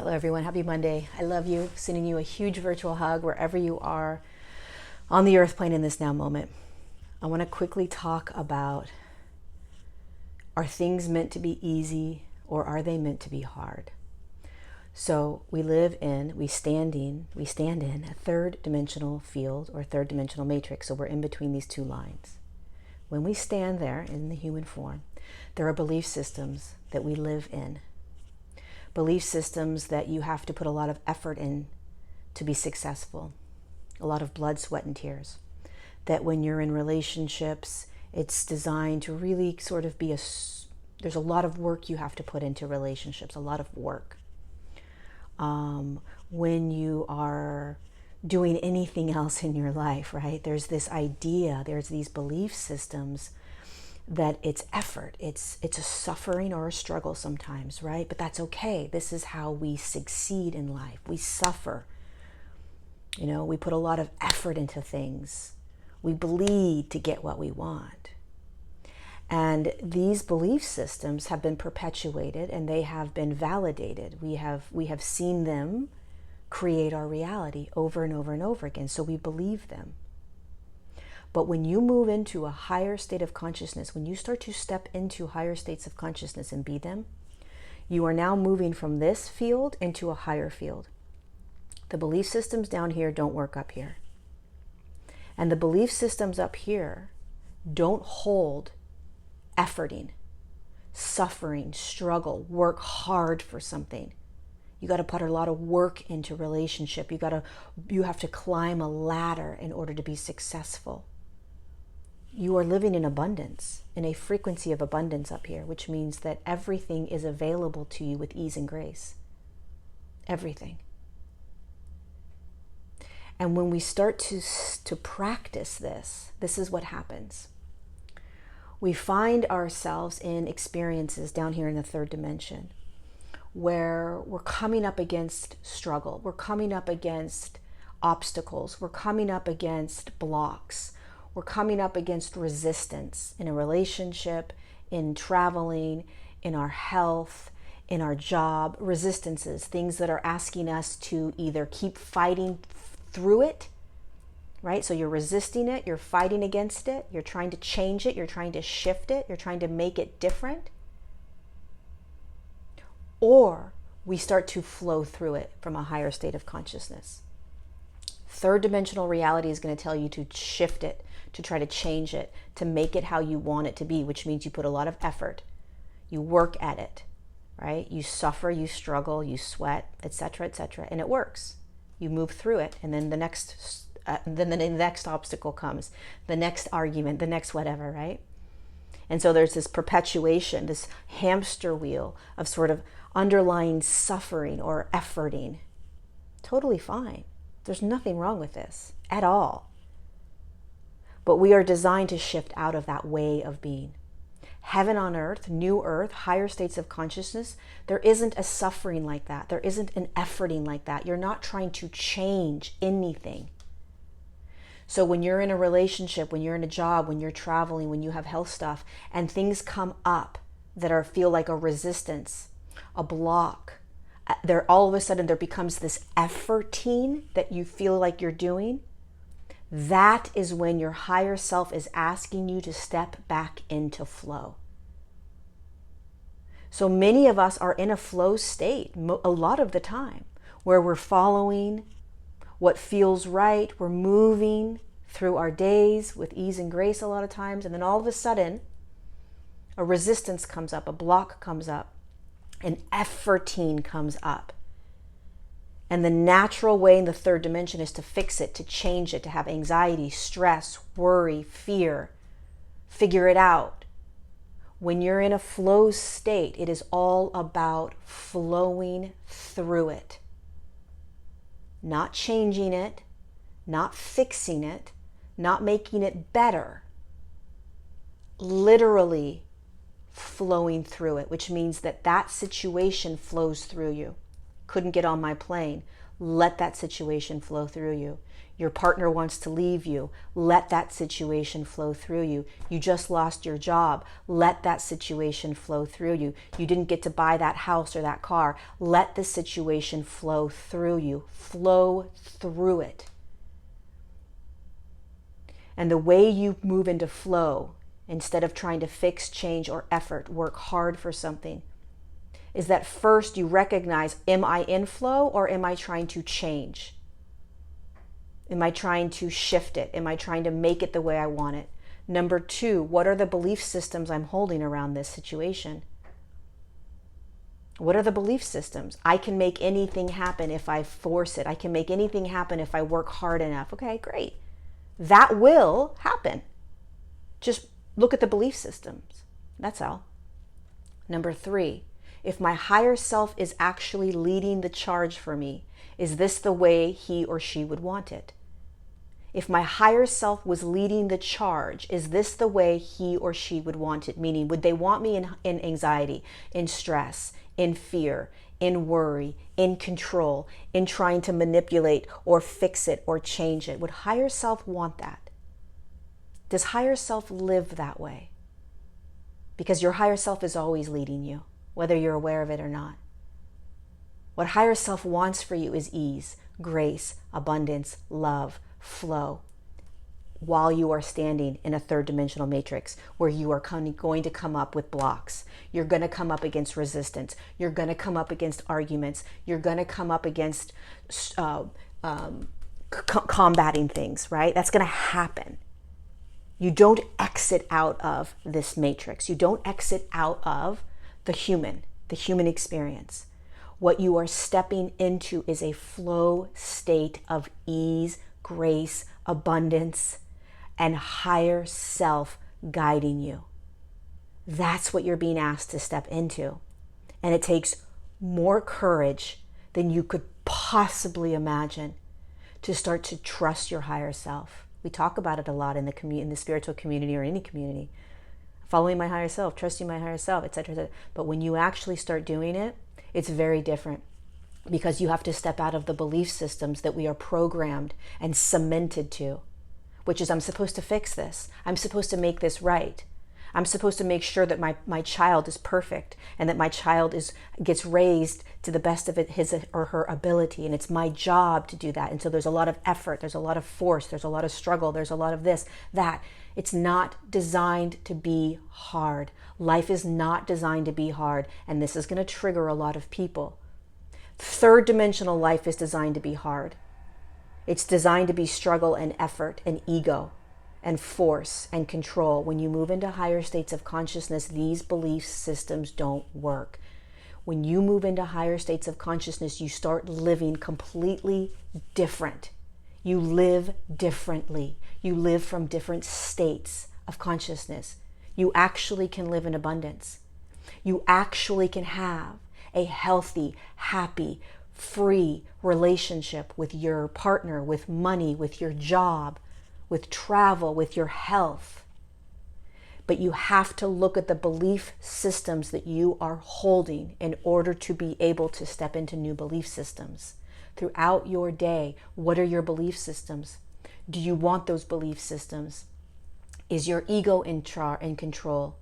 Hello everyone, happy Monday. I love you, sending you a huge virtual hug wherever you are on the earth plane in this now moment. I want to quickly talk about, are things meant to be easy or are they meant to be hard? So we stand in a third dimensional field or third dimensional matrix. So we're in between these two lines. When we stand there in the human form, there are belief systems that we live in. Belief systems that you have to put a lot of effort in to be successful. A lot of blood, sweat, and tears. That when you're in relationships, it's designed to really sort of be there's a lot of work you have to put into relationships, a lot of work. When you are doing anything else in your life, right? There's this idea, there's these belief systems that it's effort, it's a suffering or a struggle sometimes, right? But that's okay. This is how we succeed in life. We suffer. We put a lot of effort into things. We bleed to get what we want. And these belief systems have been perpetuated and they have been validated. We have seen them create our reality over and over and over again. So we believe them. But when you move into a higher state of consciousness, when you start to step into higher states of consciousness and be them, you are now moving from this field into a higher field. The belief systems down here don't work up here. And the belief systems up here don't hold efforting, suffering, struggle, work hard for something. You got to put a lot of work into relationship. You have to climb a ladder in order to be successful. You are living in abundance, in a frequency of abundance up here, which means that everything is available to you with ease and grace. Everything. And when we start to practice this is what happens. We find ourselves in experiences down here in the third dimension where we're coming up against struggle. We're coming up against obstacles. We're coming up against blocks. We're coming up against resistance in a relationship, in traveling, in our health, in our job, resistances, things that are asking us to either keep fighting through it, right? So you're resisting it, you're fighting against it, you're trying to change it, you're trying to shift it, you're trying to make it different. Or we start to flow through it from a higher state of consciousness. Third dimensional reality is going to tell you to shift it, to try to change it, to make it how you want it to be, which means you put a lot of effort. You work at it, right? You suffer, you struggle, you sweat, etc., and it works. You move through it, and then the next obstacle comes, the next argument, the next whatever, right? And so there's this perpetuation, this hamster wheel of sort of underlying suffering or efforting. Totally fine. There's nothing wrong with this at all. But we are designed to shift out of that way of being. Heaven on earth, new earth, higher states of consciousness, there isn't a suffering like that. There isn't an efforting like that. You're not trying to change anything. So when you're in a relationship, when you're in a job, when you're traveling, when you have health stuff, and things come up that feel like a resistance, a block, there all of a sudden there becomes this efforting that you feel like you're doing. That is when your higher self is asking you to step back into flow. So many of us are in a flow state a lot of the time, where we're following what feels right. We're moving through our days with ease and grace a lot of times. And then all of a sudden, a resistance comes up, a block comes up, an efforting comes up. And the natural way in the third dimension is to fix it, to change it, to have anxiety, stress, worry, fear, figure it out. When you're in a flow state, it is all about flowing through it. Not changing it, not fixing it, not making it better. Literally flowing through it, which means that situation flows through you. Couldn't get on my plane. let that situation flow through you. Your partner wants to leave you, let that situation flow through you. You just lost your job, let that situation flow through you. You didn't get to buy that house or that car, let the situation flow through you. Flow through it. And the way you move into flow, instead of trying to fix, change, or effort, work hard for something, is that first you recognize, am I in flow or am I trying to change? Am I trying to shift it? Am I trying to make it the way I want it? Number two, what are the belief systems I'm holding around this situation? What are the belief systems? I can make anything happen if I force it. I can make anything happen if I work hard enough. Okay, great. That will happen. Just look at the belief systems. That's all. Number three, if my higher self is actually leading the charge for me, is this the way he or she would want it? If my higher self was leading the charge, is this the way he or she would want it? Meaning, would they want me in anxiety, in stress, in fear, in worry, in control, in trying to manipulate or fix it or change it? Would higher self want that? Does higher self live that way? Because your higher self is always leading you, whether you're aware of it or not. What higher self wants for you is ease, grace, abundance, love, flow, while you are standing in a third dimensional matrix where you are going to come up with blocks. You're going to come up against resistance. You're going to come up against arguments. You're going to come up against combating things, right? That's going to happen. You don't exit out of this matrix. You don't exit out of the human experience. What you are stepping into is a flow state of ease, grace, abundance, and higher self guiding you. That's what you're being asked to step into. And it takes more courage than you could possibly imagine to start to trust your higher self. We talk about it a lot in the spiritual community or any community. Following my higher self, trusting my higher self, etc., etc. But when you actually start doing it, it's very different, because you have to step out of the belief systems that we are programmed and cemented to, which is, I'm supposed to fix this. I'm supposed to make this right. I'm supposed to make sure that my child is perfect and that my child gets raised to the best of his or her ability. And it's my job to do that. And so there's a lot of effort, there's a lot of force, there's a lot of struggle, there's a lot of this, that. It's not designed to be hard. Life is not designed to be hard. And this is going to trigger a lot of people. Third dimensional life is designed to be hard. It's designed to be struggle and effort and ego and force and control. When you move into higher states of consciousness, these belief systems don't work. When you move into higher states of consciousness, you start living completely different. You live differently. You live from different states of consciousness. You actually can live in abundance. You actually can have a healthy, happy, free relationship with your partner, with money, with your job, with travel, with your health. But you have to look at the belief systems that you are holding in order to be able to step into new belief systems. Throughout your day, what are your belief systems? Do you want those belief systems? Is your ego in control?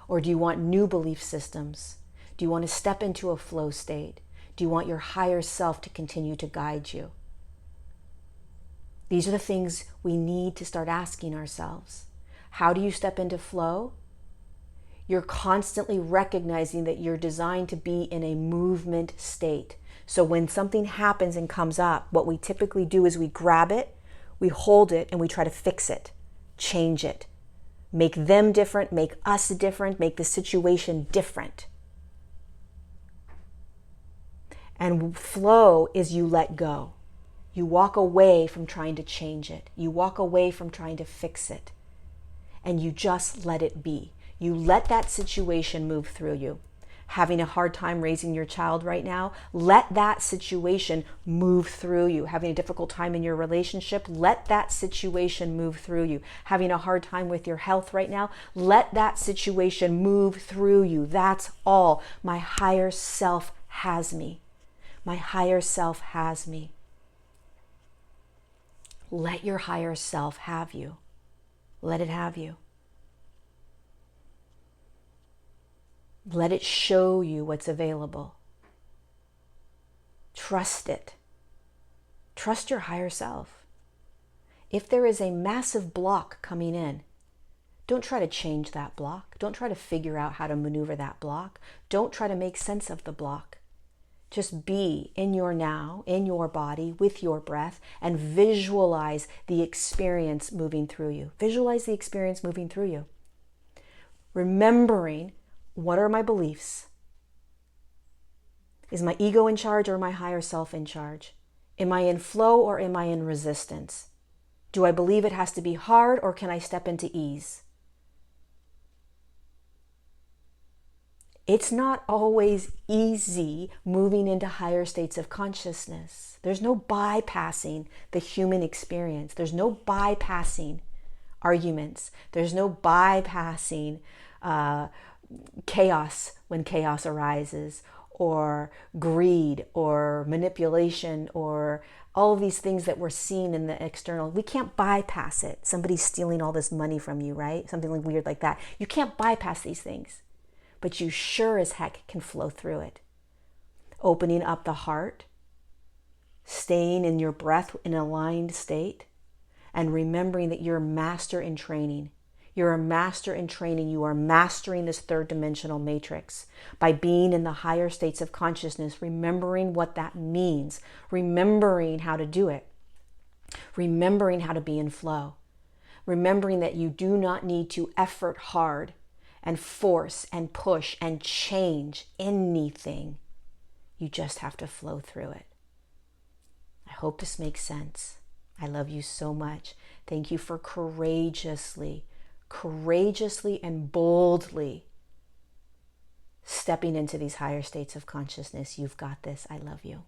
Or do you want new belief systems? Do you want to step into a flow state? Do you want your higher self to continue to guide you? These are the things we need to start asking ourselves. How do you step into flow? You're constantly recognizing that you're designed to be in a movement state. So when something happens and comes up, what we typically do is we grab it, we hold it, and we try to fix it, change it, make them different, make us different, make the situation different. And flow is you let go. You walk away from trying to change it. You walk away from trying to fix it. And you just let it be. You let that situation move through you. Having a hard time raising your child right now, let that situation move through you. Having a difficult time in your relationship, let that situation move through you. Having a hard time with your health right now, let that situation move through you. That's all. My higher self has me. My higher self has me. Let your higher self have you. Let it have you. Let it show you what's available. Trust it. Trust your higher self. If there is a massive block coming in, don't try to change that block. Don't try to figure out how to maneuver that block. Don't try to make sense of the block. Just be in your now, in your body, with your breath, and visualize the experience moving through you. Visualize the experience moving through you. Remembering, what are my beliefs? Is my ego in charge or my higher self in charge? Am I in flow or am I in resistance? Do I believe it has to be hard or can I step into ease? It's not always easy moving into higher states of consciousness. There's no bypassing the human experience. There's no bypassing arguments. There's no bypassing chaos when chaos arises, or greed, or manipulation, or all of these things that we're seeing in the external. We can't bypass it. Somebody's stealing all this money from you, right? Something like weird like that. You can't bypass these things. But you sure as heck can flow through it. Opening up the heart, staying in your breath in an aligned state, and remembering that you're a master in training. You're a master in training. You are mastering this third dimensional matrix by being in the higher states of consciousness, remembering what that means, remembering how to do it, remembering how to be in flow, remembering that you do not need to effort hard and force and push and change anything. You just have to flow through it. I hope this makes sense. I love you so much. Thank you for courageously and boldly stepping into these higher states of consciousness. You've got this. I love you.